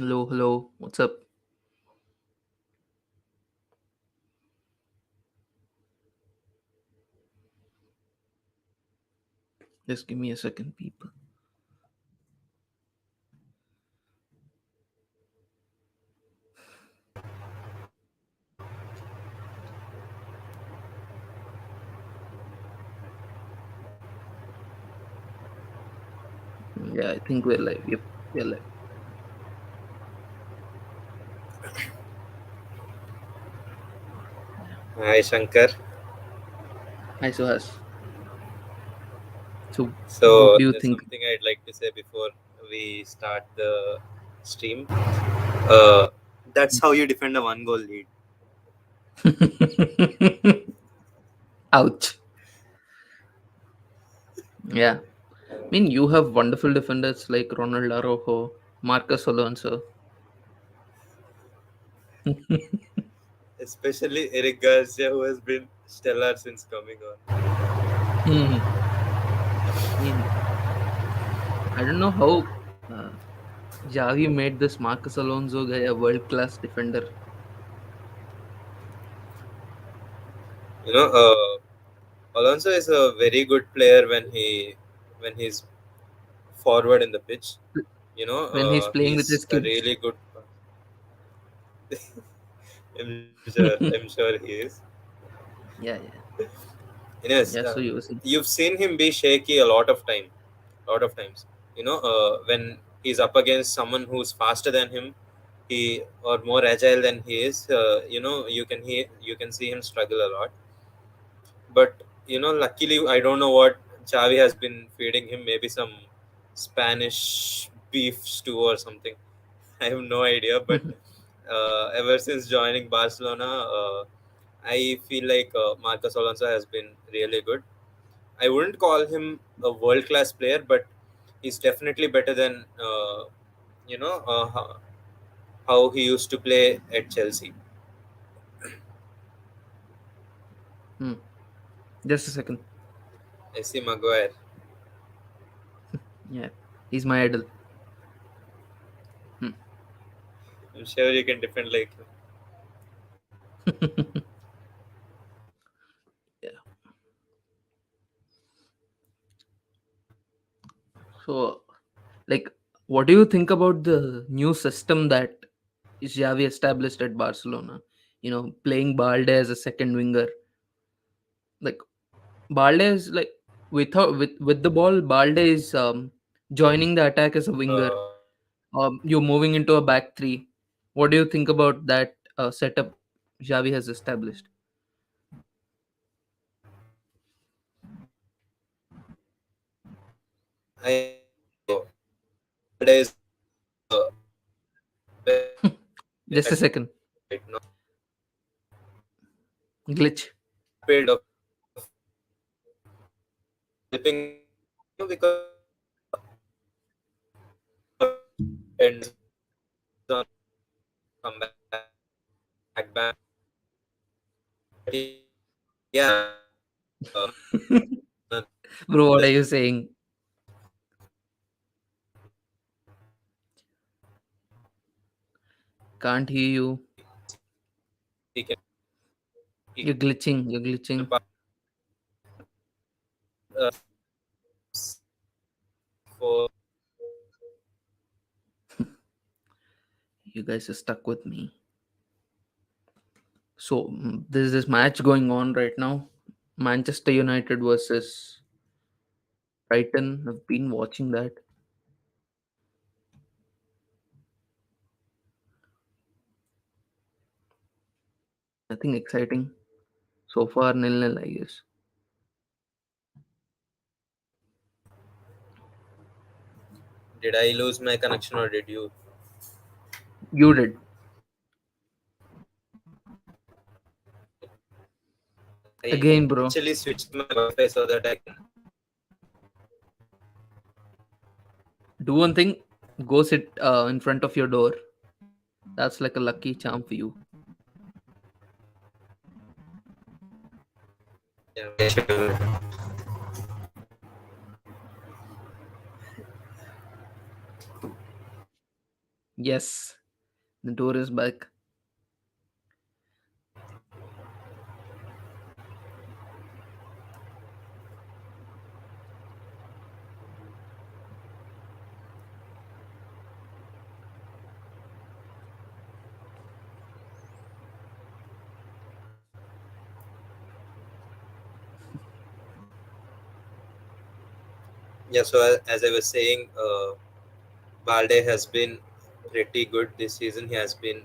Hello, hello. What's up? Just give me a second, people. Yeah, I think we're live. Yep, we're live. Hi Shankar. Hi, Suhas. So, what So do you there's think? something I'd like to say before we start the stream. Uh, that's how you defend a one goal lead. Ouch. Yeah. I mean, you have wonderful defenders like Ronald Araujo, Marcus Alonso. Especially Eric Garcia, who has been stellar since coming on. I mean, I don't know how uh, Javi made this Marcus Alonso guy a world class defender. You know, Alonso is a very good player when he's forward in the pitch. When he's playing with He's his a kids. really good. I'm sure he is. Yeah, yeah. Yes, Yeah, so you were saying. you've seen him be shaky a lot of times. When he's up against someone who's faster than him, he or more agile than he is. You can see him struggle a lot. But luckily, I don't know what Xavi has been feeding him. Maybe some Spanish beef stew or something. I have no idea. But ever since joining Barcelona, I feel like Marcos Alonso has been really good. I wouldn't call him a world class player, but he's definitely better than you know uh, how, how he used to play at Chelsea. Hmm. Just a second. I see Maguire. Yeah, he's my idol. Hmm. I'm sure you can defend like him. Yeah. So, like, what do you think about the new system that Xavi established at Barcelona? Playing Balde as a second winger. Like, Balde is like with the ball, Balde is joining the attack as a winger. Uh, You're moving into a back three. What do you think about that setup Xavi has established? I Balde is very Just a effective second. right now. Glitch. Rapid of helping because and on come back. Yeah, Bro, what are the you saying? Can't hear you. he can he You're glitching. You're glitching. can uh, for You guys are stuck with me. So there's this match going on right now. Manchester United versus Brighton. I've been watching that. Nothing exciting so far. Nil nil, I guess. did I lose my connection or did you? You did I again, bro. actually switched my Wi-Fi so that I can. Do one thing. Go sit in front of your door. That's like a lucky charm for you. Yeah, okay, sure. Yes, the tour is back. Yeah. So as I was saying, Balde has been pretty good this season. He has been,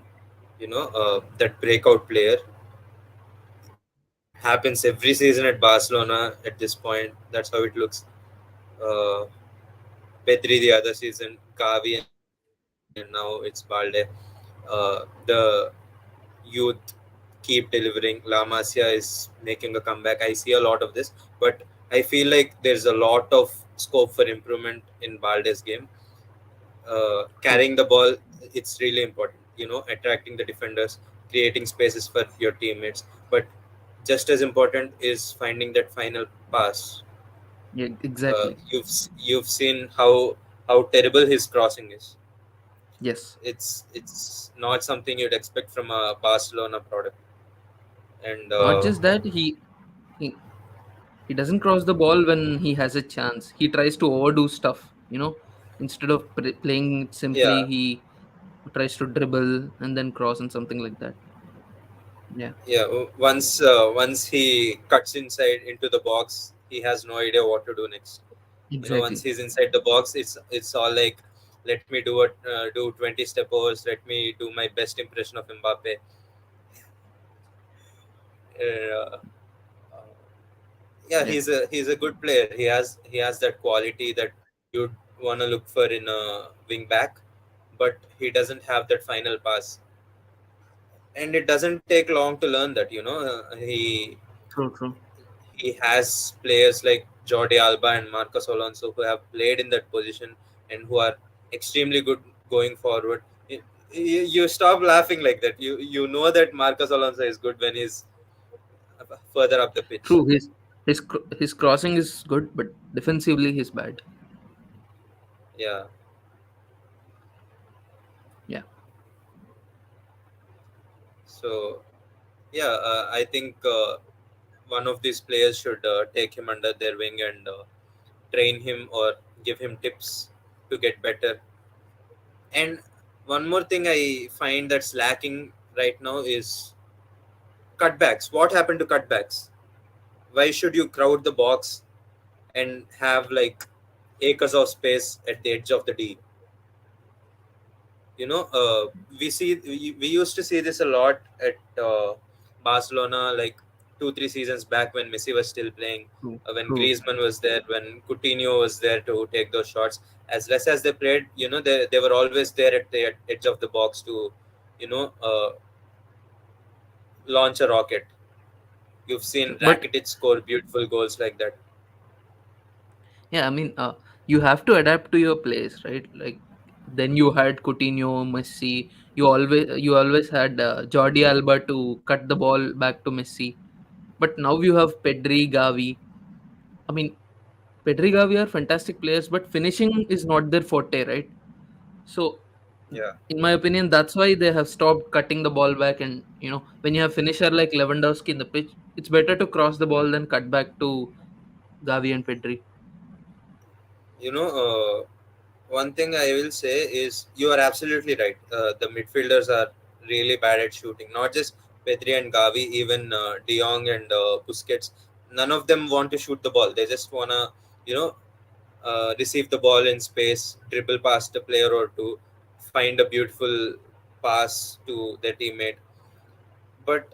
that breakout player. Happens every season at Barcelona at this point. That's how it looks. Uh, Pedri the other season, Gavi, and now it's Balde. The youth keep delivering. La Masia is making a comeback. I see a lot of this, but I feel like there's a lot of scope for improvement in Balde's game. True. Carrying the ball, it's really important. Attracting the defenders, creating spaces for your teammates. But just as important is finding that final pass. Yeah, exactly. You've seen how terrible his crossing is. Yes. It's not something you'd expect from a Barcelona product. And Not just that, he he doesn't cross the ball when he has a chance. He tries to overdo stuff, instead of playing it simply. yeah, He tries to dribble and then cross and something like that. Yeah, yeah. Once he cuts inside into the box, he has no idea what to do next. Once exactly. he's inside the box, it's all like, let me do 20 step overs. Let me do my best impression of Mbappe. Uh, yeah, Yeah, he's a good player. He has that quality that you'd want to look for in a wing back, but he doesn't have that final pass, and it doesn't take long to learn that. true, true. He has players like Jordi Alba and Marcos Alonso who have played in that position and who are extremely good going forward. You stop laughing like that. You know that Marcos Alonso is good when he's further up the pitch. True. His crossing is good, but defensively he's bad. Yeah. Yeah, So yeah, I think one of these players should take him under their wing and train him or give him tips to get better. And one more thing I find that's lacking right now is cutbacks. What happened to cutbacks? Why should you crowd the box and have like acres of space at the edge of the D? you know uh, we used to see this a lot at Barcelona, like 2-3 seasons back when Messi was still playing, true, when true. Griezmann was there, when Coutinho was there to take those shots. As less as they played, they were always there at the edge of the box to you know uh, launch a rocket. You've seen True. But Rakitic score beautiful goals like that. yeah, I mean, you have to adapt to your place, right? Like then you had Coutinho, Messi. You always had Jordi Alba to cut the ball back to Messi. But now you have Pedri, Gavi. I mean, Pedri, Gavi are fantastic players, but finishing is not their forte, right? So, Yeah. in my opinion, that's why they have stopped cutting the ball back. And when you have finisher like Lewandowski in the pitch, it's better to cross the ball than cut back to Gavi and Pedri. you know uh, One thing I will say is you are absolutely right. The midfielders are really bad at shooting. Not just Pedri and Gavi, even De Jong and Busquets. None of them want to shoot the ball. They just wanna, you know, receive the ball in space, dribble past a player or two, find a beautiful pass to their teammate. But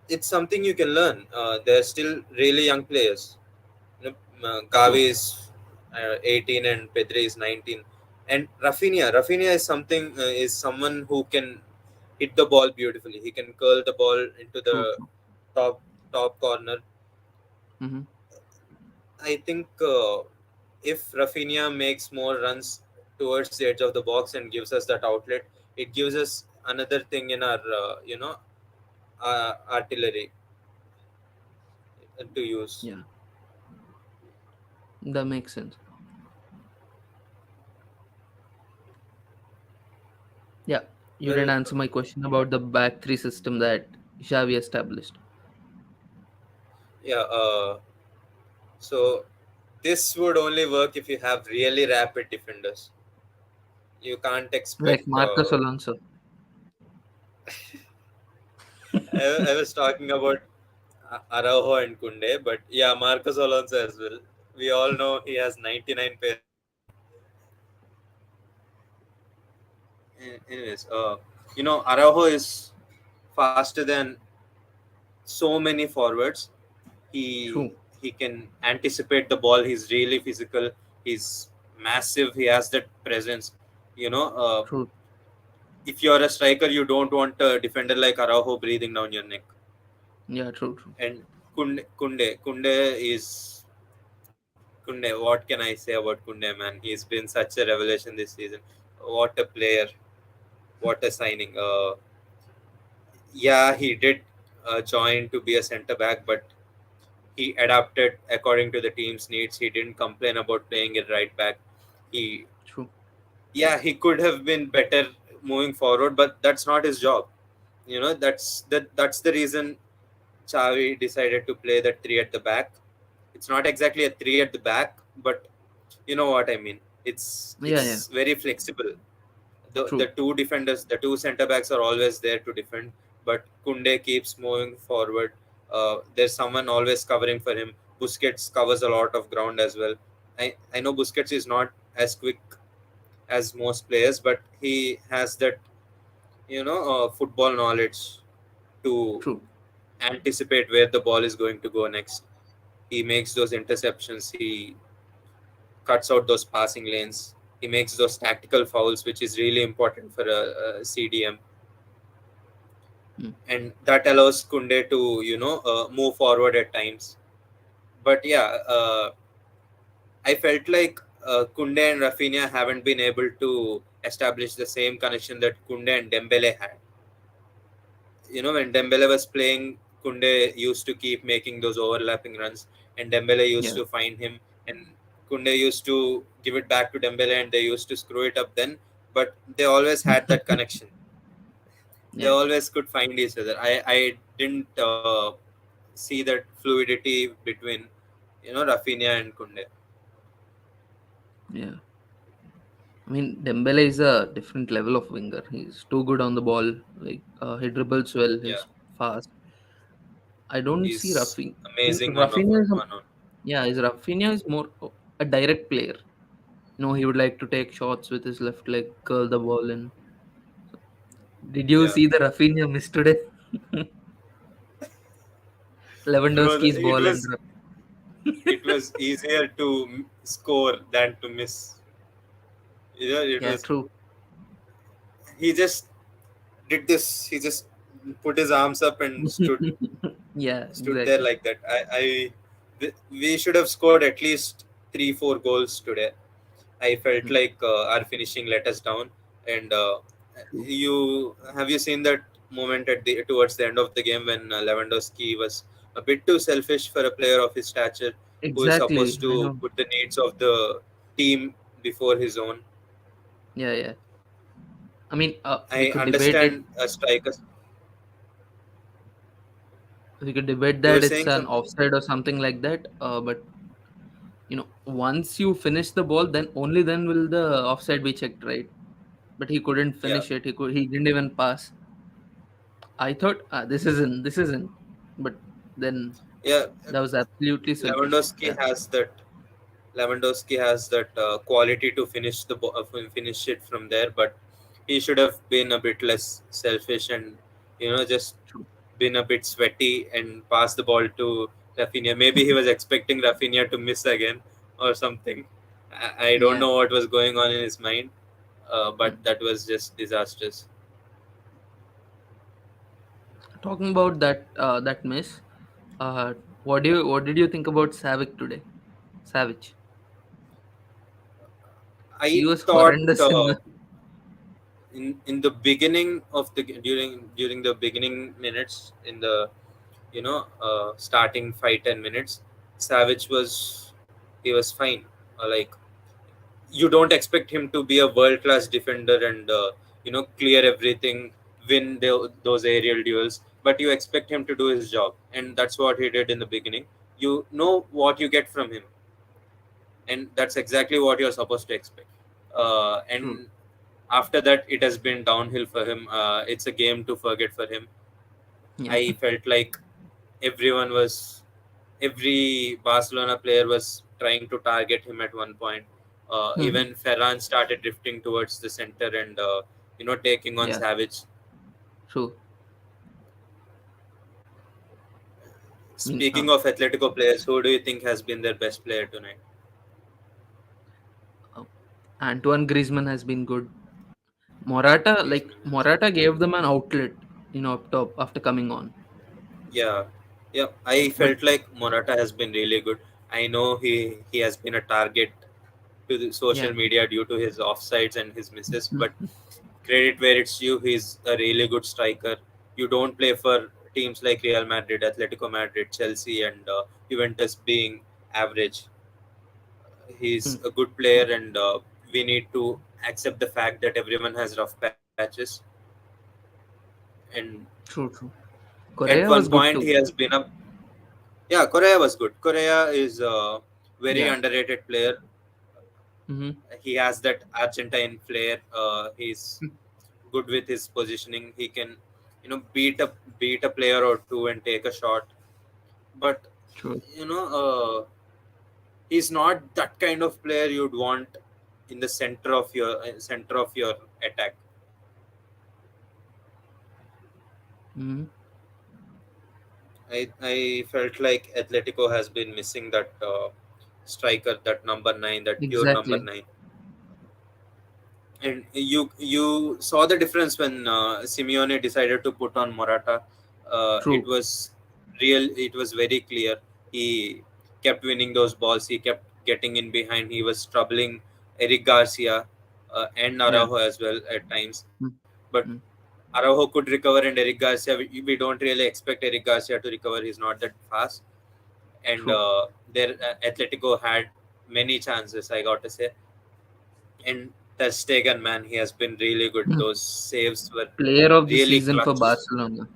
it's something you can learn. They're still really young players. True. Gavi is 18 and Pedri is 19. And Rafinha is someone who can hit the ball beautifully. He can curl the ball into True. the True. top top corner. Hmm. I think if Rafinha makes more runs towards the edge of the box and gives us that outlet, it gives us another thing in our artillery to use. Yeah, that makes sense. Yeah, you Well, didn't answer my question about the back three system that Xavi established. yeah. So this would only work if you have really rapid defenders. You can't Like expect. Marcos Alonso. I was talking about Araujo and Kunde, but yeah, Marcos Alonso as well. We all know he has 99 pace of feet. Anyways, Araujo is faster than so many forwards. He True, he can anticipate the ball. He's really physical. He's massive. He has that presence. You know, true. if you're a striker, you don't want a defender like Araujo breathing down your neck. Yeah, true, true. And Kunde. What can I say about Kunde, man? He's been such a revelation this season. What a player! What a signing! Yeah, he did join to be a centre back, but he adapted according to the team's needs. He didn't complain about playing it right back. He, True. yeah, he could have been better moving forward, but that's not his job. That's the reason Xavi decided to play the three at the back. It's not exactly a three at the back, but you know what I mean. It's Yeah, yeah. it's very flexible. The True. two defenders, the two centre backs are always there to defend, but Kunde keeps moving forward. There's someone always covering for him. Busquets covers a lot of ground as well. I know Busquets is not as quick as most players, but he has that football knowledge to True. anticipate where the ball is going to go next. He makes those interceptions. He cuts out those passing lanes. He makes those tactical fouls, which is really important for a CDM, Mm. and that allows Kunde to move forward at times. But yeah, I felt like Kunde and Rafinha haven't been able to establish the same connection that Kunde and Dembele had. When Dembele was playing, Kunde used to keep making those overlapping runs, and Dembele used Yeah, to find him, and Kunde used to give it back to Dembele, and they used to screw it up then. But they always had that connection. They yeah, always could find each other. I didn't see that fluidity between Rafinha and Kunde. yeah. I mean, Dembele is a different level of winger. He's too good on the ball. Like he dribbles well. Yeah, He's fast. I don't see he's Rafinha. amazing Rafinha is one on. yeah. Is Rafinha is more a direct player. He would like to take shots with his left leg, curl the ball in. Did you Yeah, see the Rafinha miss today? bro, Lewandowski's ball and it was easier to score than to miss. It yeah, was. true. He just did this. He just put his arms up and Yeah, stood there exactly. like that. We should have scored at least 3-4 goals today. I felt Mhm. like our finishing let us down. And True. you seen that moment towards the end of the game when Lewandowski was a bit too selfish for a player of his stature, who is Exactly. supposed I to know. put the needs of the team before his own. Yeah, yeah. I mean, we I could debate it. understand a striker. We could debate You were that it's saying an something? offside or something like that. But once you finish the ball, then only then will the offside be checked, right? But he couldn't Yeah, finish it. He didn't even pass. I thought this isn't. But then yeah. that was absolutely selfish. Lewandowski Yeah, has that Lewandowski has that quality to finish it from there, but he should have been a bit less selfish and just true. been a bit sweaty and passed the ball to Rafinha. Maybe he was expecting Rafinha to miss again or something. I don't Yeah. know what was going on in his mind, but Mm. that was just disastrous. Talking about that miss, what did you think about Savic today? Savage. He I was thought horrendous in the in the beginning of the during the beginning minutes in the starting 5-10 minutes, Savage was fine. Like, you don't expect him to be a world class defender and clear everything, win those aerial duels, but you expect him to do his job, and that's what he did in the beginning. You know what you get from him, and that's exactly what you're supposed to expect. And True. after that, it has been downhill for him. It's a game to forget for him. Yeah. I felt like everyone was, every Barcelona player was trying to target him at one point. Even Ferran started drifting towards the center and taking on Yeah. Savage. True. I mean, Speaking of Atletico players, who do you think has been their best player tonight? uh, Antoine Griezmann has been good. Morata, like Griezmann has. Morata, gave them an outlet, up top after coming on. Yeah, yeah. I But felt like Morata has been really good. I know he has been a target to the social yeah. media due to his offsides and his misses, but credit where it's due. He's a really good striker. You don't play for teams like Real Madrid, Atletico Madrid, Chelsea, and Juventus being average. He's a good player, True. and we need to accept the fact that everyone has rough patches. And True. True. at Correa one was good point, he too. has been a, yeah. Correa was good. Correa is a very Yeah. underrated player. Mm-hmm. He has that Argentine flair. He's good with his positioning. He can, beat a player or two and take a shot. But True. you know, he's not that kind of player you'd want in the center of your attack. Mm-hmm. I felt like Atletico has been missing that striker, that number nine, that pure number Exactly. nine. And you saw the difference when Simeone decided to put on Morata. It True. was real. It was very clear. He kept winning those balls. He kept getting in behind. He was troubling Eric Garcia and Yeah. Araujo as well at times. But Mm. Araujo could recover, and Eric Garcia. We don't really expect Eric Garcia to recover. He's not that fast. And True. their Atletico had many chances. I got to say, and Ter Stegen, man, he has been really good. Those saves were Player of the really season for clutch. Barcelona,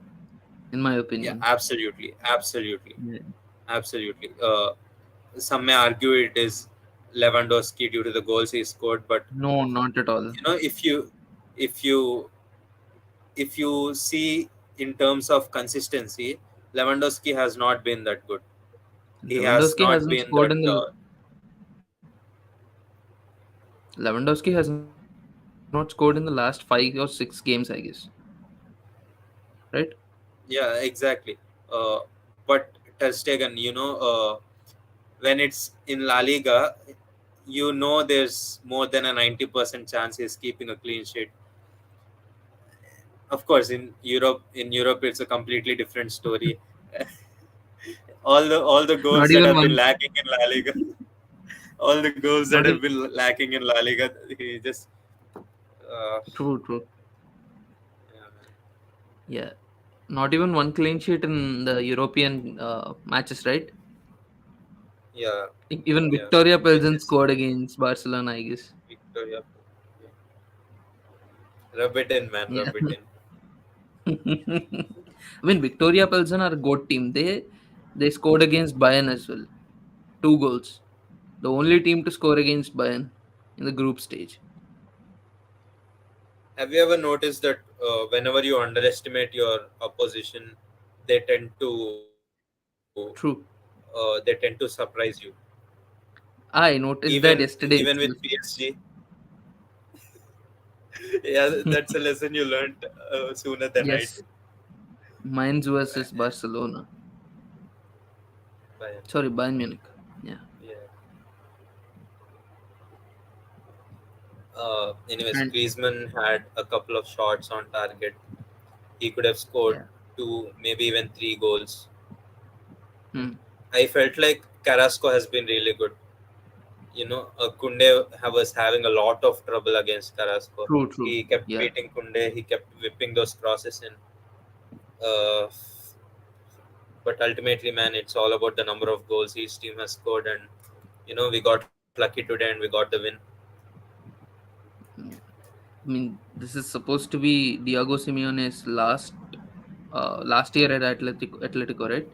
in my Yeah, opinion. absolutely, absolutely, Yeah. absolutely. Some may argue it is Lewandowski due to the goals he scored, but No, not at all. if you if you see in terms of consistency, Lewandowski has not been that good. He has Lewandowski not hasn't been scored that. in the Lewandowski has not scored in the last 5 or 6 games, I guess. Right? Yeah, exactly. Uh, but Ter Stegen, when it's in La Liga, there's more than a 90% chance he's keeping a clean sheet. Of course, in Europe, it's a completely different story. All the goals Not that even have been once. lacking in La Liga, all the goals that Not have even been lacking in La Liga, he just, uh, true, true. yeah, man. Yeah. Not even one clean sheet in the European matches, right? Yeah, Even yeah, Victoria which Pelzen is scored against Barcelona, I guess. Victoria. Yeah. Rub it in, man, Yeah. rub it in. I mean, Victoria Pelzen are a good team. They scored against Bayern as well. 2 goals. The only team to score against Bayern in the group stage. Have you ever noticed that whenever you underestimate your opposition, they tend to True. they tend to surprise you. I noticed that Even yesterday with itself. PSG, yeah, that's a lesson you learned sooner than I Yes. did. Mainz versus Barcelona. Bayern. Sorry, Bayern Munich. Yeah. Yeah. Anyways, And Griezmann had a couple of shots on target. He could have scored yeah. two, maybe even three goals. Hmm. I felt like Carrasco has been really good. Kunde was having a lot of trouble against Carrasco. True, true. He kept Yeah. beating Kunde. He kept whipping those crosses in. Uh, but ultimately, man, it's all about the number of goals each team has scored, and we got lucky today and we got the win. Yeah. I mean, This is supposed to be Diego Simeone's last year at Atletico, right?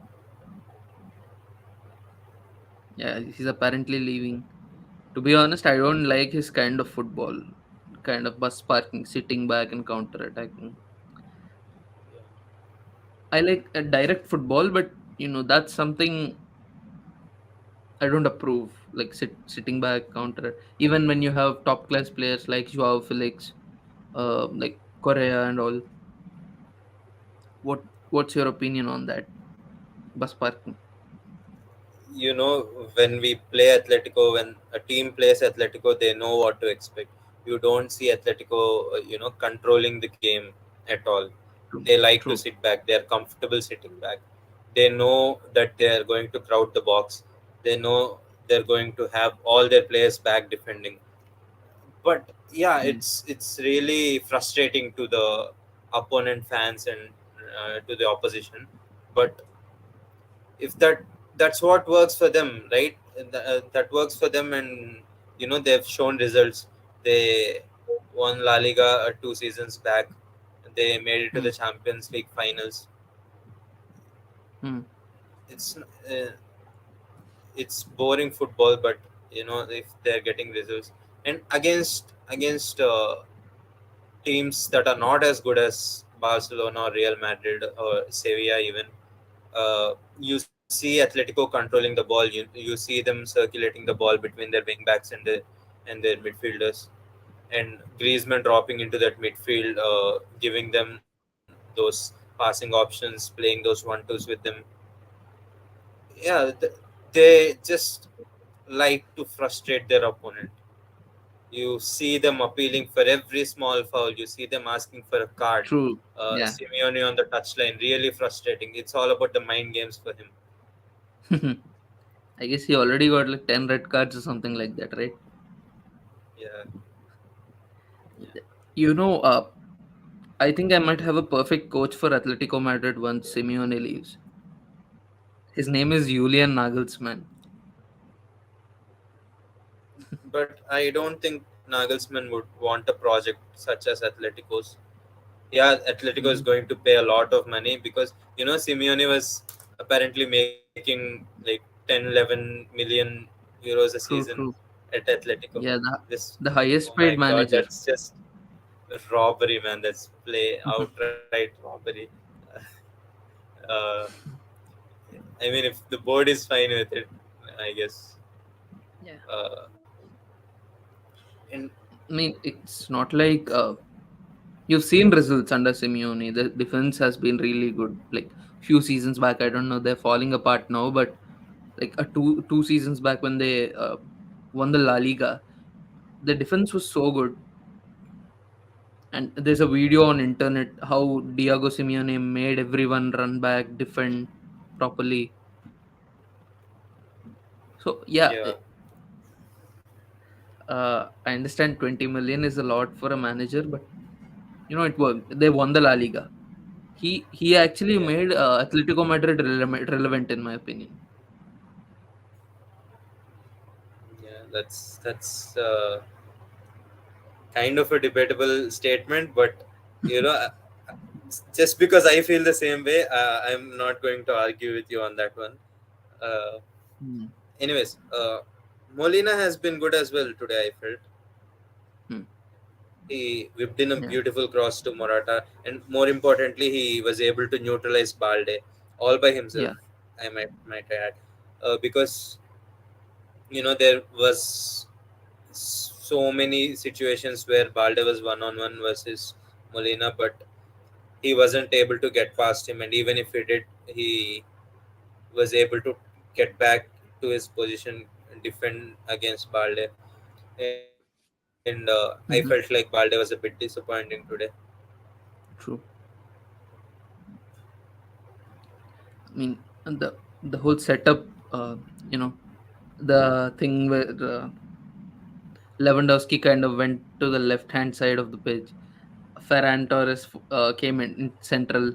Yeah, he's apparently leaving. To be honest, I don't like his kind of football, kind of bus parking, sitting back and counter attacking. I like a direct football, but that's something I don't approve. Like sitting back counter, even when you have top class players like Joao Felix, like Correa and all. What's your opinion on that bus parking? You know, when we play Atletico, when a team plays Atletico, they know what to expect. You don't see Atletico, controlling the game at all. True, They like to true. sit back. They are comfortable sitting back. They know that they are going to crowd the box. They know they're going to have all their players back defending. But yeah, Hmm. it's really frustrating to the opponent fans and to the opposition. But if that's what works for them, right? That works for them, and they've shown results. They won La Liga 2 seasons back. They made it to Hmm. the Champions League finals. Hmm. It's uh, it's boring football, but if they're getting results, and against teams that are not as good as Barcelona or Real Madrid or Sevilla even, you see Atletico controlling the ball. You see them circulating the ball between their wing backs and their midfielders, and Griezmann dropping into that midfield, giving them those passing options, playing those 1-2s with them. Yeah, they just like to frustrate their opponent. You see them appealing for every small foul. You see them asking for a card. True. Yeah. Simeone on the touchline, really frustrating. It's all about the mind games for him. I guess he already got like 10 red cards or something like that, right? Yeah, You know, uh, I think I might have a perfect coach for Atletico Madrid once Simeone leaves. His name is Julian Nagelsmann. but I don't think Nagelsmann would want a project such as Atletico's. Yeah, Atletico is Hmm. going to pay a lot of money because Simeone was apparently making like 10, 11 million euros a season True, true. at Atletico. Yeah, This, the oh highest my paid God, manager. that's just robbery, man. That's play outright robbery. Uh, I mean, if the board is fine with it, I guess. Yeah. Uh, and I mean, it's not like you've seen results under Simeone. The defense has been really good. Like few seasons back, I don't know, they're falling apart now, but like two seasons back when they won the La Liga, the defense was so good. And there's a video on internet how Diego Simeone made everyone run back, defend properly. So yeah, yeah, I understand 20 million is a lot for a manager, but it worked. They won the La Liga. He actually yeah, made Atletico Madrid relevant in my opinion. yeah. That's kind of a debatable statement, but you know, just because I feel the same way, I'm not going to argue with you on that one. Uh, Hmm. anyways, Molina has been good as well today. I felt Hmm. he whipped in a Yeah, beautiful cross to Morata, and more importantly, he was able to neutralize Balde all by himself. yeah. I might add, because there was so many situations where Balde was one-on-one versus Molina, but he wasn't able to get past him, and even if he did, he was able to get back to his position and defend against Balde. And I felt like Balde was a Hmm. bit disappointing today. True. I mean, and the whole setup. You know, the thing where Lewandowski kind of went to the left hand side of the pitch. Ferran Torres came in central.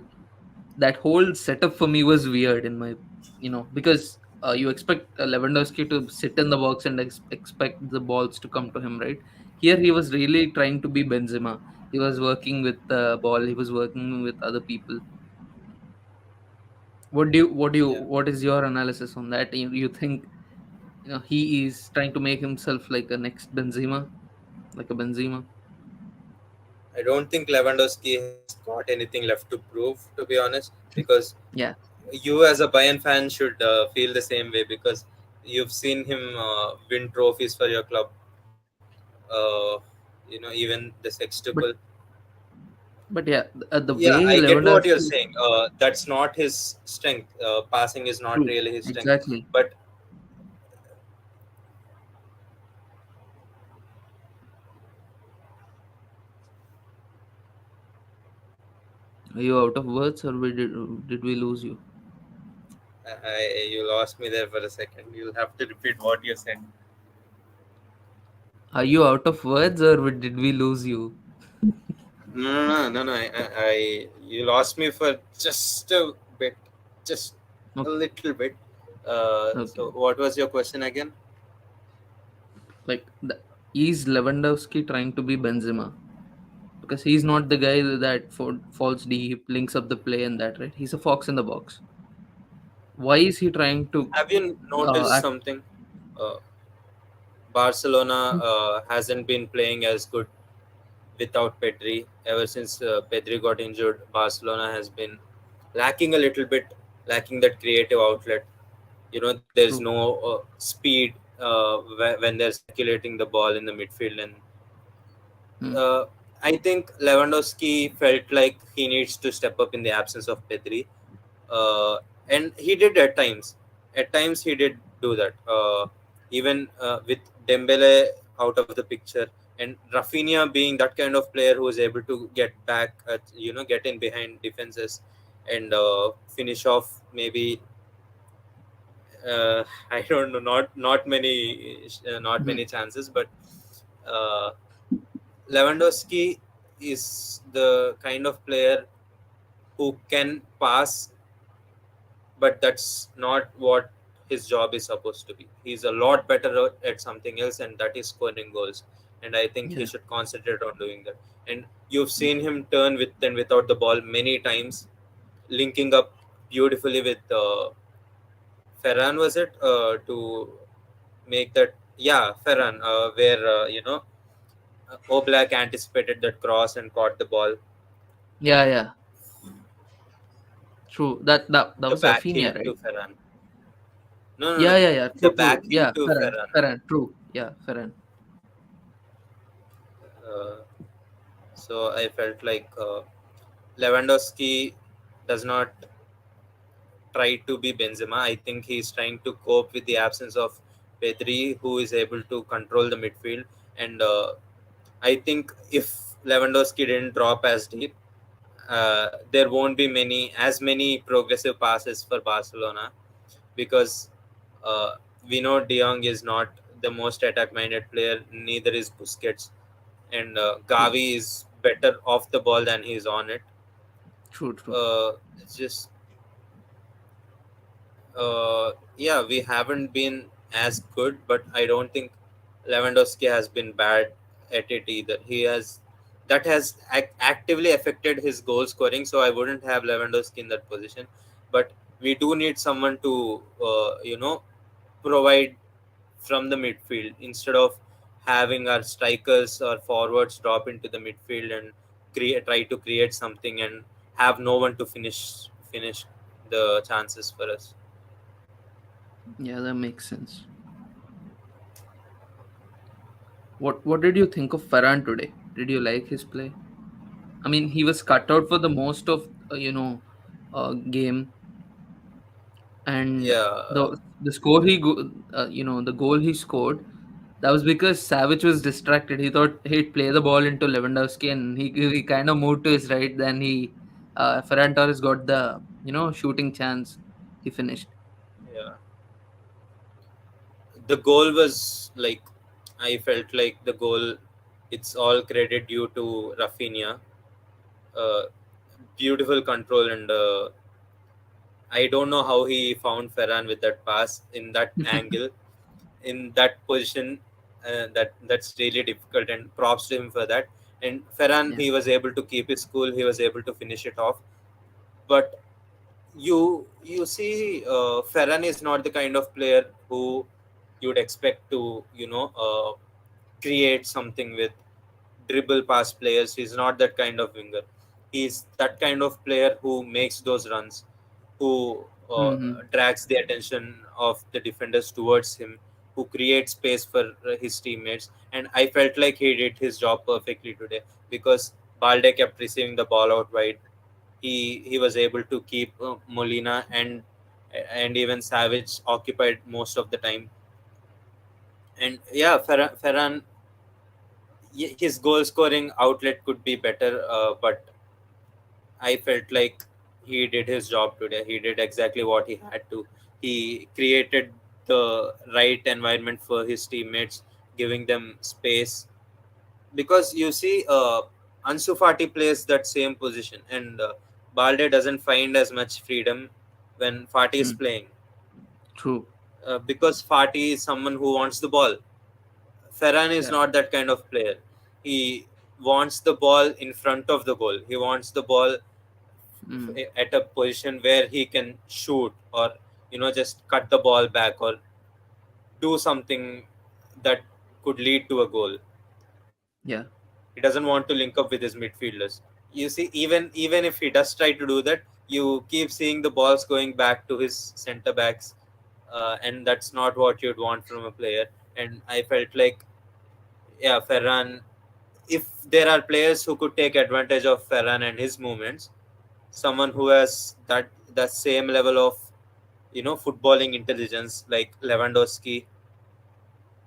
That whole setup for me was weird in my, because you expect Lewandowski to sit in the box and expect the balls to come to him, right? Here he was really trying to be Benzema. He was working with the ball. He was working with other people. Yeah. What is your analysis on that? You think he is trying to make himself like a next Benzema, like a Benzema? I don't think Lewandowski has got anything left to prove, to be honest, because Yeah, you as a Bayern fan should feel the same way because you've seen him win trophies for your club. Uh, even the sextuple. but yeah, the Yeah, way I get what you're Lewandowski. saying. That's not his strength. Passing is not True, really his strength. exactly. But Are you out of words, or did we lose you? you lost me there for a second. You'll have to repeat what you said. Are you out of words, or did we lose you? No. You lost me for just a bit, just a Okay, little bit. So, okay. what was your question again? Like, is Lewandowski trying to be Benzema? Because he's not the guy that falls deep, links up the play, and that, right? He's a fox in the box. Why is he trying to Have you noticed act? something? Uh, Barcelona Hmm, hasn't been playing as good without Pedri. Ever since Pedri got injured, Barcelona has been lacking a little bit, lacking that creative outlet. There's true. no speed when they're circulating the ball in the midfield, and Hmm, uh, I think Lewandowski felt like he needs to step up in the absence of Pedri, uh, and he did at times. At times, he did do that. Even with Dembele out of the picture, and Rafinha being that kind of player who is able to get back, get in behind defenses and finish off maybe. Uh, I don't know, not hmm. many chances, but uh, Lewandowski is the kind of player who can pass, but that's not what his job is supposed to be. He's a lot better at something else, and that is scoring goals. And I think he Yeah, should concentrate on doing that. And you've seen him turn with and without the ball many times, linking up beautifully with Ferran. Was it to make that? Yeah, Ferran, where Oblak anticipated that cross and caught the ball. yeah, yeah. True. That The was backheel Rafinha, right? to Ferran. No. Yeah, yeah, yeah. The True, true. backheel Yeah, to Ferran, Ferran. Ferran. True. Yeah, Ferran. Uh, so I felt like Lewandowski does not try to be Benzema. I think he's trying to cope with the absence of Pedri, who is able to control the midfield. And I think if Lewandowski didn't drop as deep, there won't be many progressive passes for Barcelona because uh, we know De Jong is not the most attack-minded player. Neither is Busquets, and True. Gavi is better off the ball than he is on it. True, true. It's just yeah, we haven't been as good, but I don't think Lewandowski has been bad at it either. He has that has actively affected his goal scoring, so I wouldn't have Lewandowski in that position. But we do need someone to provide from the midfield instead of having our strikers or forwards drop into the midfield and try to create something and have no one to finish the chances for us. Yeah, that makes sense. What did you think of Ferran today? Did you like his play? I mean, he was cut out for the most of game, and Yeah, the score the goal he scored, that was because Savage was distracted. He thought he'd play the ball into Lewandowski, and he kind of moved to his right. Then Ferran Torres got the shooting chance. He finished. yeah. The goal was like I felt like the goal. It's all credit due to Rafinha. Uh, Beautiful control and I don't know how he found Ferran with that pass in that angle, in that position. That's really difficult, and props to him for that. And Ferran, Yeah. he was able to keep his cool. He was able to finish it off. But you see, Ferran is not the kind of player who you would expect to create something with dribble past players. He's not that kind of winger. He's that kind of player who makes those runs, who Hmm. drags the attention of the defenders towards him, who creates space for his teammates. And I felt like he did his job perfectly today, because Balde kept receiving the ball out wide. He was able to keep Molina and even Savage occupied most of the time. And yeah, Ferran, his goal scoring outlet could be better, but I felt like he did his job today. He did exactly what he had to. He created the right environment for his teammates, giving them space. Because you see, Ansu Fati plays that same position, and Balde doesn't find as much freedom when Fati is Mm. playing, True. because Fati is someone who wants the ball. Ferran is Yeah. not that kind of player. He wants the ball in front of the goal. He wants the ball Mm. at a position where he can shoot, or just cut the ball back, or do something that could lead to a goal. Yeah. He doesn't want to link up with his midfielders. You see, even if he does try to do that, you keep seeing the balls going back to his center backs, and that's not what you'd want from a player. And I felt like, yeah, Ferran, if there are players who could take advantage of Ferran and his movements, someone who has that same level of footballing intelligence like Lewandowski,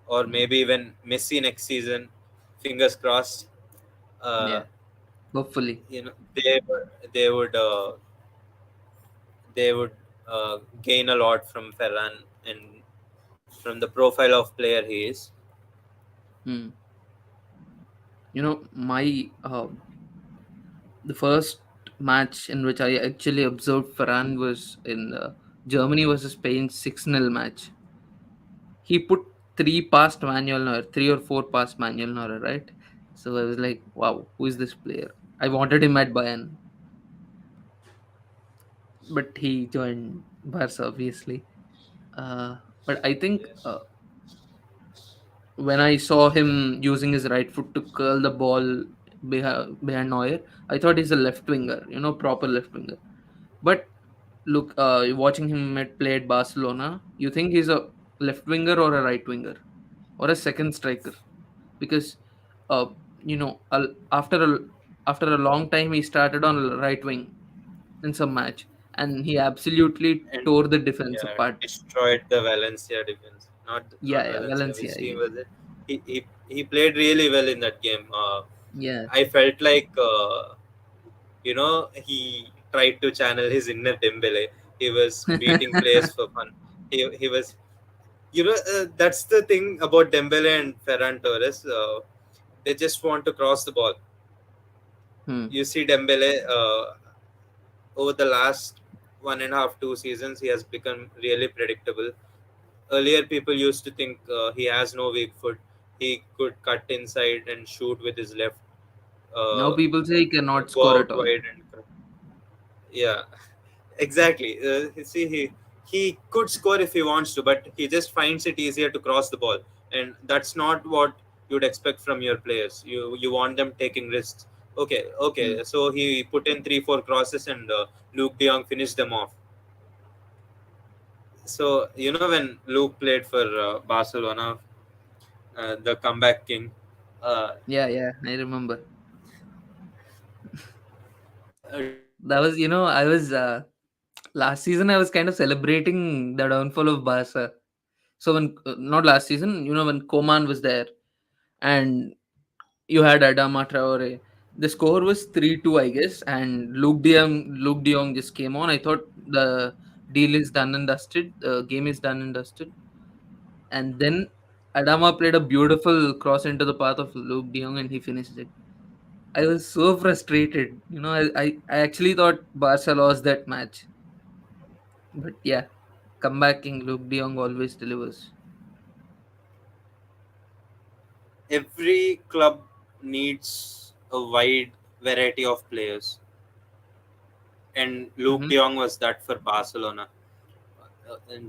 or Mm. maybe even Messi next season, fingers crossed. uh, Yeah. Hopefully. they would gain a lot from Ferran, and from the profile of player he is. Mm. My the first match in which I actually observed Ferran was in Germany versus Spain 6-0 match. He put three past Manuel Neuer, three or four past Manuel Neuer, right? So I was like, wow, who is this player? I wanted him at Bayern, but he joined Barca, obviously. But I think when I saw him using his right foot to curl the ball behind Neuer, I thought he's a left winger, proper left winger. But look, watching him play at Barcelona, you think he's a left winger or a right winger or a second striker? Because uh, after a long time he started on right wing in some match, and he absolutely And tore the defense yeah, apart. destroyed the Valencia defense. Not Yeah, yeah, Valencia. Valencia. Which team Yeah, was it? He played really well in that game. yeah, I felt like he tried to channel his inner Dembele. He was beating players for fun. He was, that's the thing about Dembele and Ferran Torres. They just want to cross the ball. hmm. You see Dembele, over the last 1.5 2 seasons, he has become really predictable. Earlier, people used to think he has no weak foot. He could cut inside and shoot with his left, Now uh, people say he cannot go score out at all. wide, and yeah, exactly. See, he could score if he wants to, but he just finds it easier to cross the ball, and that's not what you'd expect from your players. You want them taking risks. Okay, Hmm. okay. So he put in 3 4 crosses, and Luke De Jong finished them off. So when Luke played for Barcelona, the comeback king. Uh, Yeah, yeah, I remember. do you That was, I was last season. I was kind of celebrating the downfall of Barca. So when not last season, when Coman was there, and you had Adama Traore. The score was 3-2, I guess, and Luke De Jong just came on. I thought the deal is done and dusted. The game is done and dusted. And then Adama played a beautiful cross into the path of Luke De Jong, and he finished it. I was so frustrated. I actually thought Barca lost that match. But yeah, comebacking Luke De Jong always delivers. every club needs a wide variety of players, and Luke Hmm. De Jong was that for Barcelona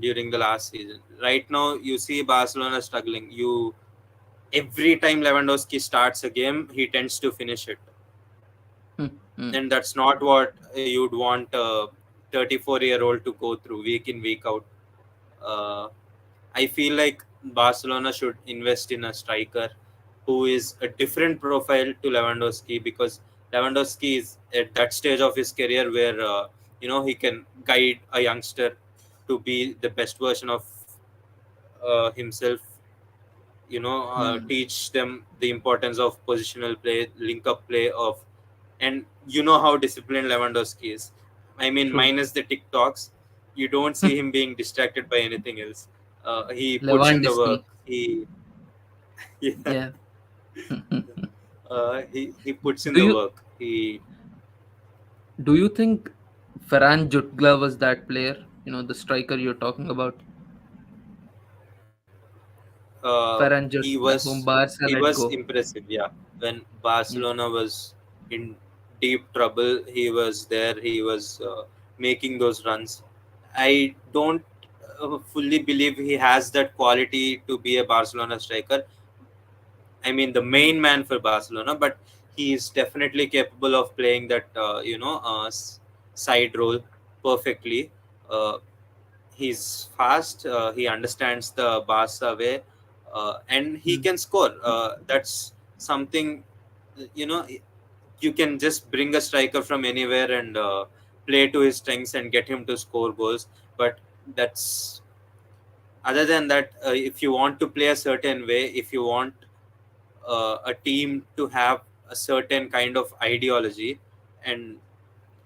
during the last season. Right now, you see Barcelona struggling. Every time Lewandowski starts a game, he tends to finish it, Hmm. and that's not what you'd want a 34-year-old to go through week in week out. Uh, I feel like Barcelona should invest in a striker who is a different profile to Lewandowski, because Lewandowski is at that stage of his career where he can guide a youngster to be the best version of himself. Hmm. Teach them the importance of positional play, link up play of, and you know how disciplined Lewandowski is. I mean, True. minus the TikToks, you don't see him being distracted by anything else. He puts in the work. Lewandowski. Yeah, Yeah. he puts in do the you work. do you think Ferran Jutgla was that player? The striker you're talking about, Ferran He Jutgla, was whom Barca he let was go. impressive. Yeah, when Yeah. Barcelona was in deep trouble, he was there. He was making those runs. I don't fully believe he has that quality to be a Barcelona striker. I mean, the main man for Barcelona, but he is definitely capable of playing that side role perfectly. Uh, he's fast. He understands the Barca way, and he Hmm. can score. That's something, you know. You can just bring a striker from anywhere and play to his strengths and get him to score goals. But that's other than that. If you want to play a certain way, if you want a team to have a certain kind of ideology and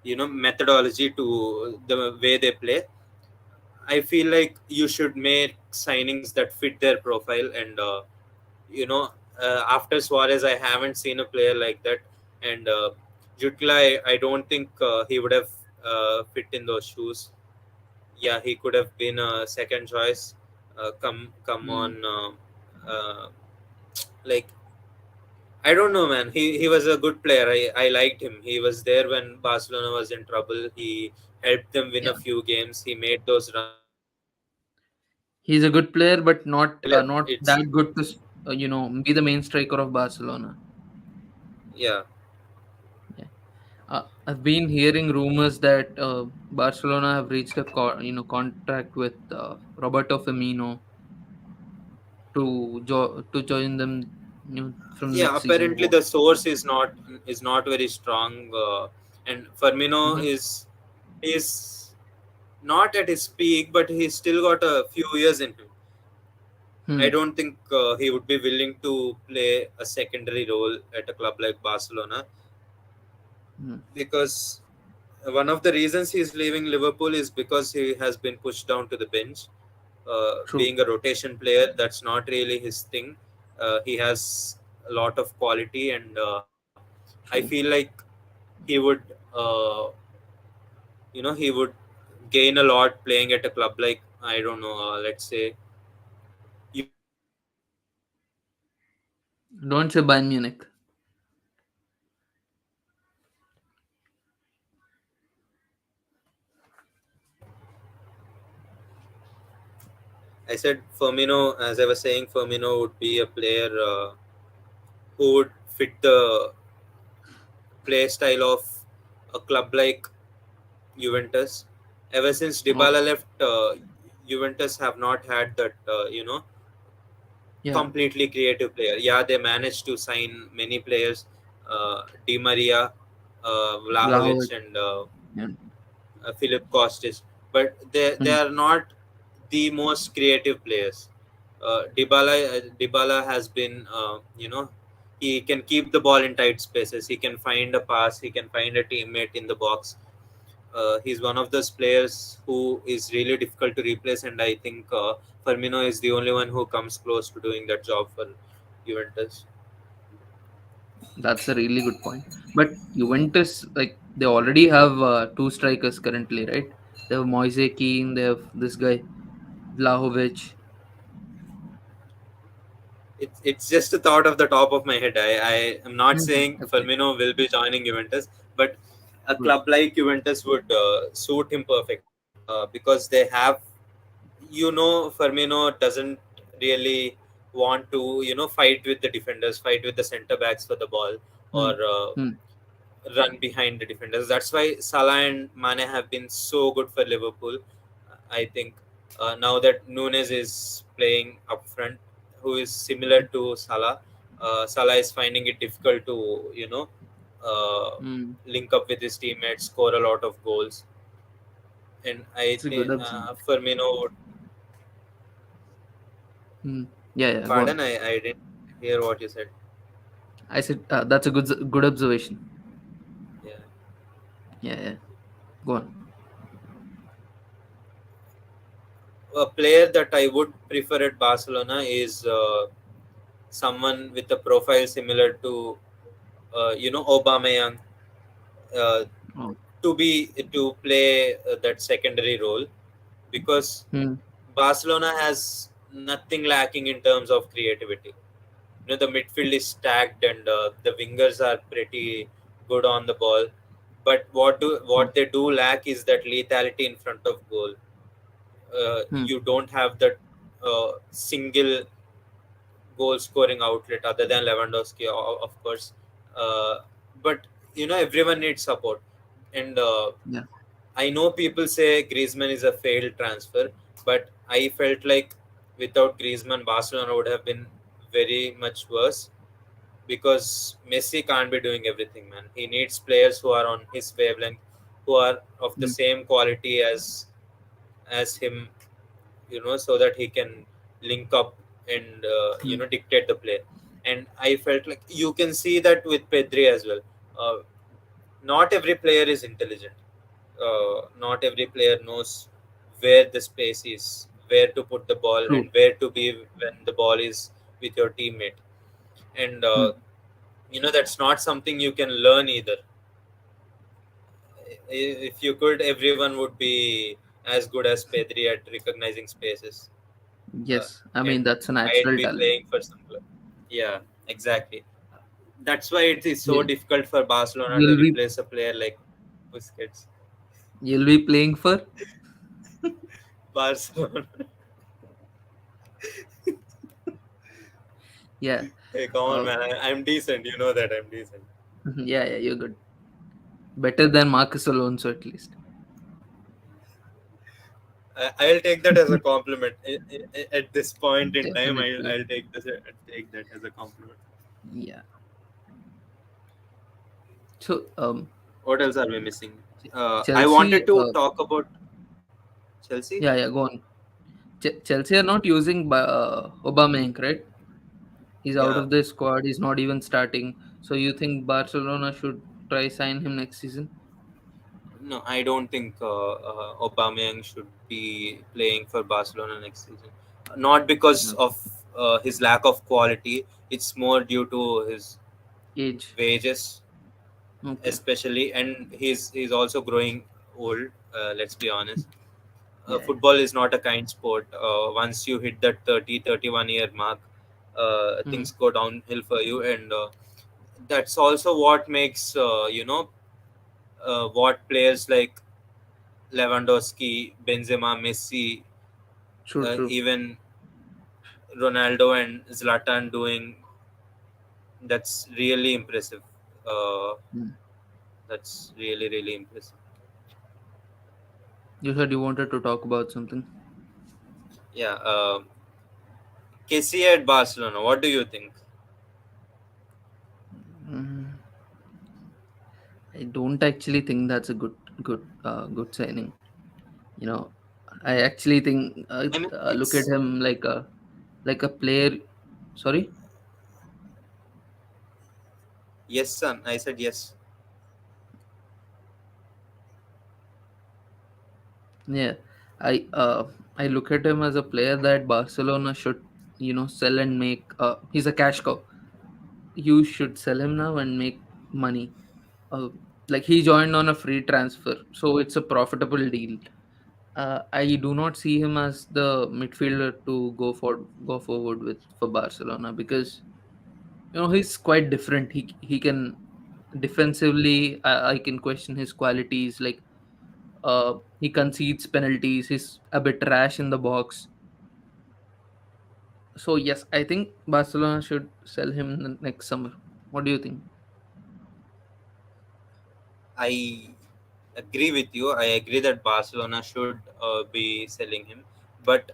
methodology to the way they play, I feel like you should make signings that fit their profile. And you know after Suarez, I haven't seen a player like that. And Jutla, I don't think he would have fit in those shoes. Yeah, he could have been a second choice. Come on, Hmm. like, I don't know, man. He was a good player. I liked him. He was there when Barcelona was in trouble. He helped them win a Yeah. few games. He made those runs. He's a good player, but It's not that good to be the main striker of Barcelona. yeah, Yeah. I've been hearing rumors that Barcelona have reached a contract with Roberto Firmino to join them from yeah. next season. Apparently, the source is not very strong, and Firmino Mhm. is not at his peak, but he's still got a few years in him. I Hmm. don't think he would be willing to play a secondary role at a club like Barcelona, Hmm. because one of the reasons he's leaving Liverpool is because he has been pushed down to the bench. True. Being a rotation player, that's not really his thing. He has a lot of quality, and I feel True. like he would, uh, he would gain a lot playing at a club like, I don't know, let's say Juventus or Real Madrid. Don't say Bayern Munich. I said Firmino, as I was saying, Firmino would be a player who would fit the play style of a club like Juventus. Ever since Okay. Dybala left, Juventus have not had that, Yeah. completely creative player. Yeah, they managed to sign many players, Di Maria, Vlahovic, Vlahovic. and Yeah. Philip Kostic, but they Hmm. are not the most creative players. Dybala has been, he can keep the ball in tight spaces. He can find a pass. He can find a teammate in the box. He's one of those players who is really difficult to replace, and I think Firmino is the only one who comes close to doing that job for Juventus. That's a really good point. But Juventus, like they already have two strikers currently, right? They have Moise Kean. They have this guy Vlahovic. It's just a thought of the top of my head. I am not saying Okay, Firmino will be joining Juventus, but a good. club like Juventus would suit him perfectly because they have, Firmino doesn't really want to, fight with the defenders, fight with the center backs for the ball, or Hmm. Hmm. run behind the defenders. That's why Salah and Mane have been so good for Liverpool. I think now that Nunes is playing up front, who is similar to Salah, Salah is finding it difficult to, Hmm. link up with his teammates, score a lot of goals. And I It's a good think observation. Firmino would. Hmm. Yeah, yeah. Go on. Pardon, I didn't hear what you said. I said that's a good observation. Yeah. Yeah, yeah. Go on. A player that I would prefer at Barcelona is someone with a profile similar to Aubameyang, uh, Oh. to play that secondary role, because Hmm. Barcelona has nothing lacking in terms of creativity. The midfield is stacked, and the wingers are pretty good on the ball. But Oh. what they do lack is that lethality in front of goal. Hmm. You don't have that single goal scoring outlet other than Lewandowski, of course. Uh, but everyone needs support, and Yeah. I know people say Griezmann is a failed transfer, but I felt like without Griezmann, Barcelona would have been very much worse, because Messi can't be doing everything, man. He needs players who are on his wavelength, who are of the Hmm. same quality as him, so that he can link up and Hmm. dictate the play. And I felt like you can see that with Pedri as well. Uh, Not every player is intelligent. Not every player knows where the space is, where to put the ball, and True. where to be when the ball is with your teammate. And Hmm. that's not something you can learn either. If you could, everyone would be as good as Pedri at recognizing spaces, uh, Yes. I mean and that's a might natural be talent. playing for some club. Yeah, exactly. That's why it is so Yeah. difficult for Barcelona to You'll be replace a player like Busquets. you'll be playing for. Barcelona. Yeah. Hey, come on, Uh, man. I'm decent. You know that I'm decent. yeah, yeah. You're good. Better than Marcus Alonso at least. I'll take that as a compliment. At this point in time, Definitely. I'll take that as a compliment. Yeah. So What else are we missing? I Chelsea. wanted to talk about Chelsea. Yeah, yeah. Go on. Chelsea are not using Aubameyang, right? He's out Yeah. of the squad. He's not even starting. So you think Barcelona should try sign him next season? No, I don't think Aubameyang should be playing for Barcelona next season. Not because No. of his lack of quality. It's more due to his Age. wages, Okay. especially, and he's also growing old. Let's be honest. Yeah. Football is not a kind sport. Once you hit that 30, 31 year mark, Mm. things go downhill for you, and that's also what makes what players like Lewandowski, Benzema, Messi, True. True. even Ronaldo and Zlatan doing. That's really impressive. Uh, Mm. that's really really impressive. You said you wanted to talk about something. Yeah. KC at Barcelona. What do you think? Mm. I don't actually think that's a good signing. You know, I actually think I mean, look at it's him like a player. Sorry. yes, son. I said yes. Yeah, I uh, I look at him as a player that Barcelona should sell and make. He's a cash cow. You should sell him now and make money. Uh, like he joined on a free transfer, so it's a profitable deal. I do not see him as the midfielder to go forward with for Barcelona, because he's quite different. He can defensively. I can question his qualities. Like, he concedes penalties. He's a bit rash in the box. So yes, I think Barcelona should sell him next summer. What do you think? I agree with you. I agree that Barcelona should be selling him, but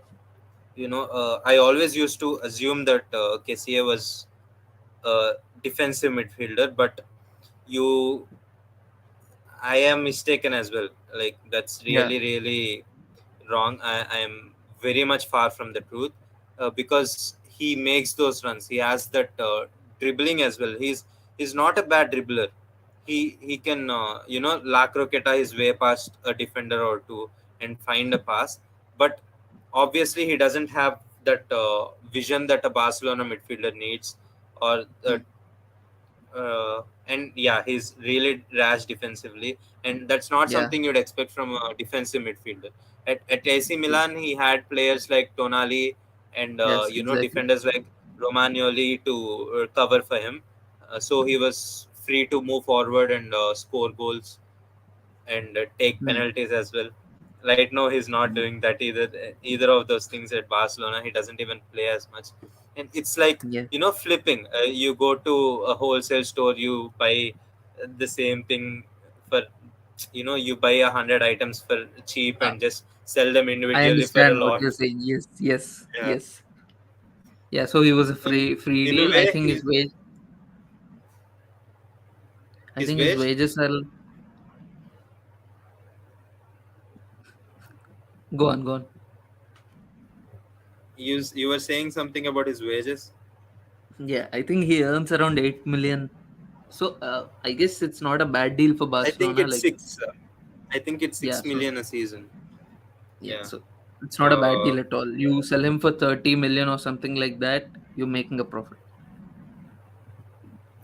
I always used to assume that KCA was a defensive midfielder, but you I am mistaken as well. Like, that's Yeah. really, really wrong. I am very much far from the truth, because he makes those runs. He has that dribbling as well. He's not a bad dribbler. He can la croqueta his way past a defender or two and find a pass. But obviously he doesn't have that vision that a Barcelona midfielder needs, or Hmm. and yeah, he's really rash defensively, and that's not Yeah. something you'd expect from a defensive midfielder. At AC True. Milan, he had players like Tonali and Yes, exactly. defenders like Romagnoli to cover for him, so he was free to move forward and score goals and take Hmm. penalties as well. Right now, he's not Hmm. doing that either. Either of those things at Barcelona, he doesn't even play as much. And it's like, Yeah. flipping. You go to a wholesale store, you buy the same thing for, you buy 100 items for cheap Uh, and just sell them I individually for a understand what lot. you're saying. Yes, yes, Yeah, yes. Yeah. So he was a and free in a deal. I way, think his wage. I his think his wage. wages are. Go on, go on. You were saying something about his wages. Yeah, I think he earns around 8 million. So I guess it's not a bad deal for I think Barcelona. it's Like, six. I think it's yeah. six So million a season. yeah, Yeah. so it's not a bad Uh, deal at all. You sell him for 30 million or something like that, you're making a profit.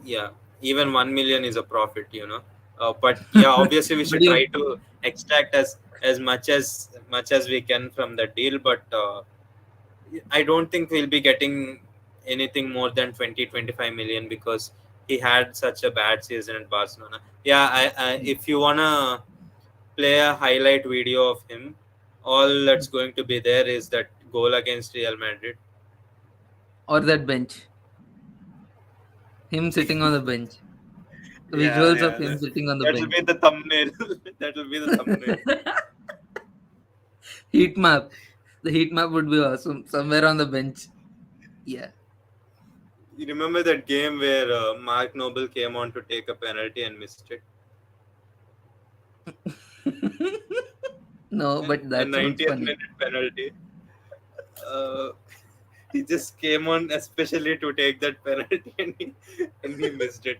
yeah, even 1 million is a profit, but yeah, obviously we But should try you to extract as much as we can from the deal, but I don't think we'll be getting anything more than 20-25 million, because he had such a bad season at Barcelona. Yeah, if you wanna play a highlight video of him, all that's going to be there is that goal against Real Madrid. or that bench, him sitting on the bench, Yeah, visuals of yeah, him sitting on the that'll bench. be the thumbnail. That'll be the thumbnail. Heat map. The heat map would be awesome. Somewhere on the bench. Yeah. You remember that game where Mark Noble came on to take a penalty and missed it? No, but A that sounds 90th funny. minute penalty. Uh, he just came on especially to take that penalty, and he missed it.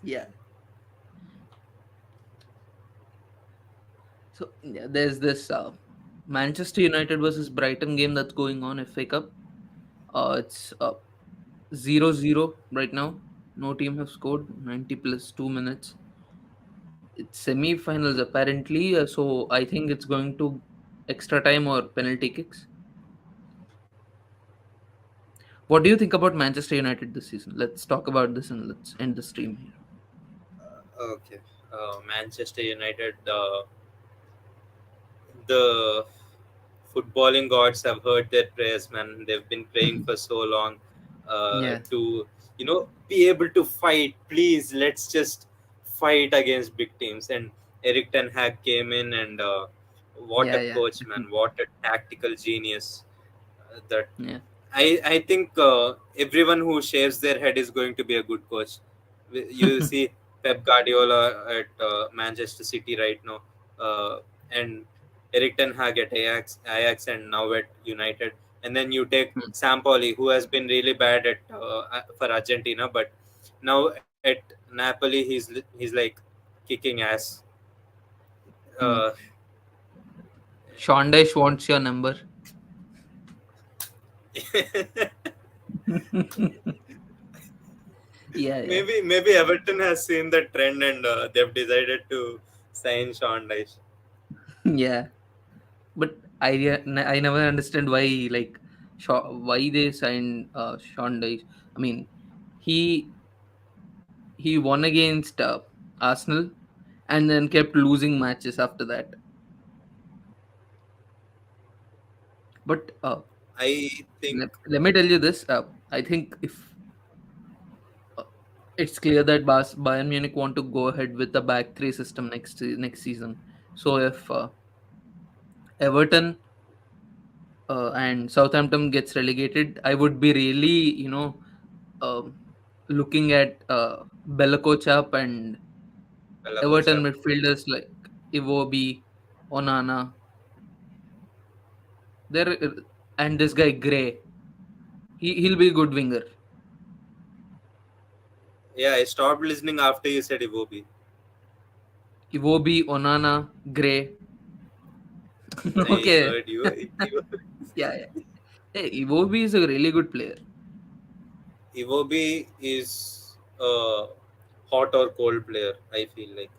Yeah. So yeah, there's this Manchester United versus Brighton game that's going on, FA Cup. It's 0-0 right now. No team have scored 90 plus 2 minutes. It's semi-finals apparently, so I think it's going to extra time or penalty kicks. What do you think about Manchester United this season? Let's talk about this and let's end the stream here. Okay. Manchester United, the footballing gods have heard their prayers, man. They've been praying for so long, Yeah, to be able to fight. Please, let's just fight against big teams. And Eric Ten Hag came in, and what a yeah, coach, man! definitely. What a tactical genius! That Yeah. I think everyone who shaves their head is going to be a good coach. You see Pep Guardiola at Manchester City right now, and Eric Ten Hag at Ajax, and now at United. And then you take Hmm. Sampoli, who has been really bad at for Argentina, but now at Napoli he's like kicking ass. Hmm. Uh, Shondash wants your number. Yeah, yeah. maybe Everton has seen the trend, and they've decided to sign Sean Dyche. Yeah, but I never understand why, like, why they signed Sean Dyche. I mean, he he won against Arsenal and then kept losing matches after that. But I think let me tell you this: I think if uh, it's clear that Bayern Munich want to go ahead with the back three system next season. So if Everton and Southampton gets relegated, I would be really, um, looking at Belakochap and Everton Belakocha. midfielders like Iwobi, Onana. There and this guy Gray. He'll be a good winger. Yeah, I stopped listening after you said Iwobi. Iwobi, Onana, Gray. I Okay. heard you. Yeah, yeah. Hey, Iwobi is a really good player. Iwobi is a hot or cold player. I feel like,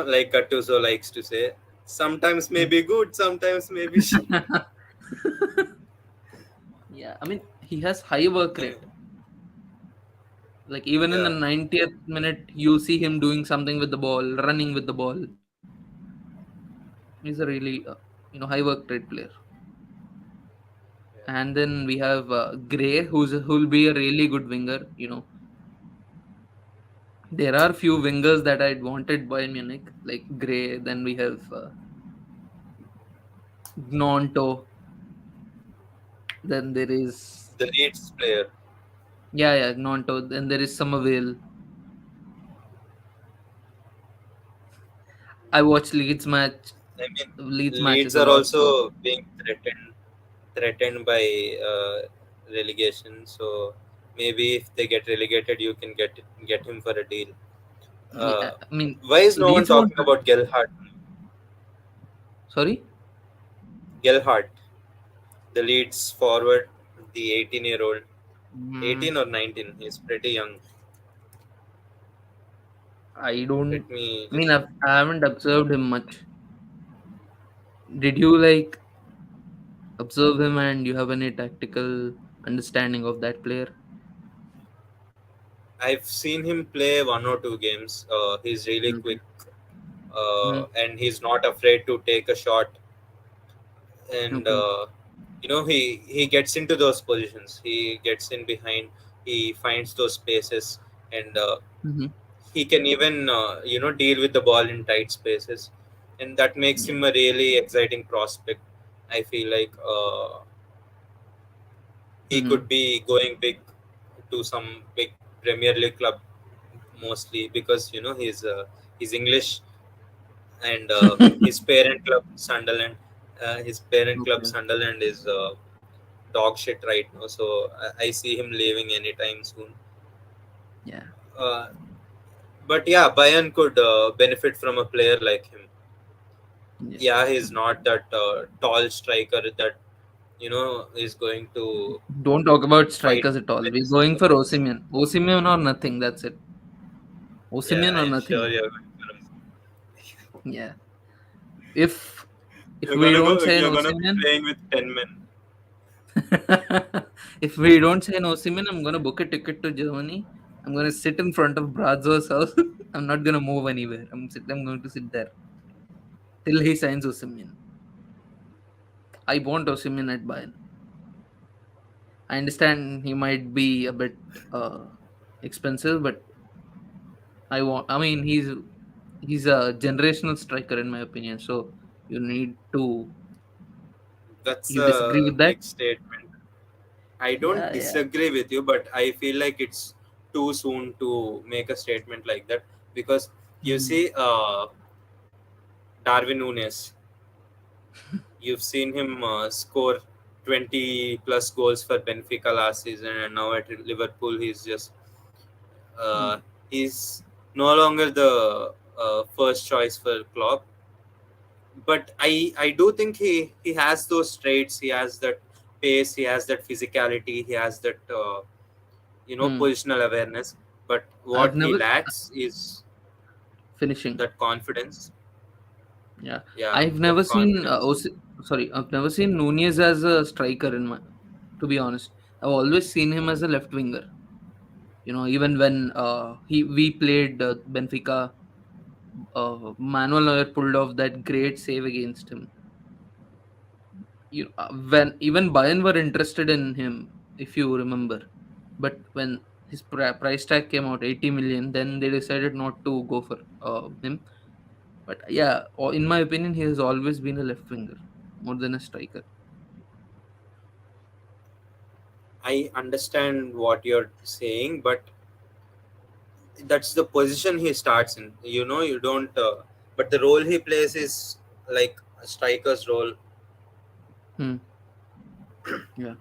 like Gattuso likes to say, sometimes may Mm. be good, sometimes may be shit. Yeah, I mean he has high work And rate. Like even in the yeah, 90th minute, you see him doing something with the ball, running with the ball. He's a really high work rate player. yeah. And then we have Gray, who'll be a really good winger. There are few wingers that I'd wanted Bayern Munich, like Gray. Then we have Gnonto. Then there is, The Leeds player. yeah, yeah, Gnonto. Then there is Somerville. I watch I mean, Leeds matches Leeds a are lot. So also being threatened by relegation. So maybe if they get relegated, you can get him for a deal. yeah, Uh, I mean why is no one Leeds won't. talking about Gelhardt? Sorry. Gelhardt, the Leeds forward, the 18-year-old, Mm, 18 or 19. He's pretty young. I don't. Let me I mean, just. I haven't observed him much. Did you like observe him and you have any tactical understanding of that player? I've seen him play one or two games. He's really Okay. quick, Mm, and he's not afraid to take a shot. And okay. he gets into those positions. He gets in behind. He finds those spaces, and Hmm. he can even deal with the ball in tight spaces, and that makes Yeah. him a really exciting prospect. I feel like he Hmm. could be going big to some big Premier League club, mostly because he's English, and his parent club Okay. Sunderland is dog shit right now. So I see him leaving anytime soon. Yeah. Uh, but yeah, Bayern could benefit from a player like him. Yeah. Yeah, he's not that tall striker that is going to Don't talk about fight strikers at all. with We're his going for opponents. Osimhen. Osimhen or nothing. That's it. Yeah, Osimhen or I'm sure nothing. you're going for him. Yeah. If we don't sign You're gonna be Osimhen, playing with 10 men. if we don't sign Osimhen, I'm gonna book a ticket to Germany. I'm gonna sit in front of Brazzo's house. I'm not gonna move anywhere. I'm going to sit there till he signs Osimhen. I want Osimhen at Bayern. I understand he might be a bit uh, expensive, but I want. I mean, he's a generational striker in my opinion. So you need to. That's You disagree a with that? big statement. I don't Yeah, yeah. disagree with you, but I feel like it's too soon to make a statement like that because you Mhm. see, Darwin Nunes, you've seen him score 20 plus goals for Benfica last season, and now at Liverpool, uh, Mm. he's no longer the first choice for Klopp. But I do think he has those traits. He has that pace. He has that physicality. He has that Hmm. positional awareness. But I've what he never lacks is finishing. that confidence. Yeah, Yeah, I've the never seen confidence. sorry, I've never seen Nunez as a striker in my. To be honest, I've always seen him as a left winger. Even when he we played Benfica, Manuel Neuer pulled off that great save against him. When even Bayern were interested in him, if you remember, but when his price tag came out, 80 million, then they decided not to go for him. But yeah, in my opinion, he has always been a left winger more than a striker. I understand what you're saying, but that's the position he starts in. You don't. But the role he plays is like a striker's role, Hmm. Yeah.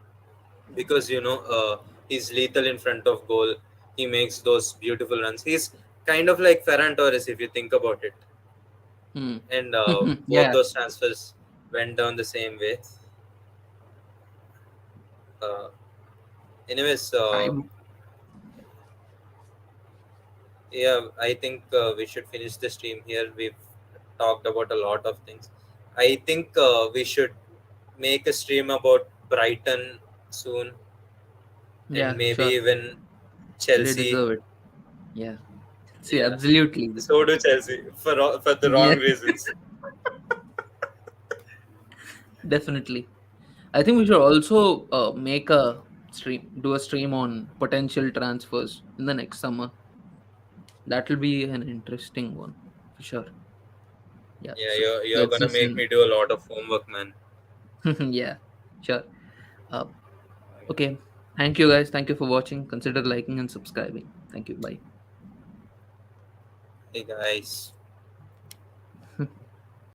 because he's lethal in front of goal. He makes those beautiful runs. He's kind of like Ferran Torres if you think about it. Hmm. And both Yeah. those transfers went down the same way. Uh, anyways, I. yeah, I think we should finish the stream here. We've talked about a lot of things. I think we should make a stream about Brighton soon, and Yeah. maybe Sure. even They Chelsea. deserve it. Yeah. See, Yeah, absolutely. so do Chelsea for the Yeah. wrong reasons. Definitely. I think we should also do a stream on potential transfers in the next summer. That will be an interesting one for sure. Yeah. Yeah, So you're let's gonna just make me do a lot of homework, man. yeah, sure. Uh, okay. Thank you guys. Thank you for watching. Consider liking and subscribing. Thank you. Bye. Hey guys.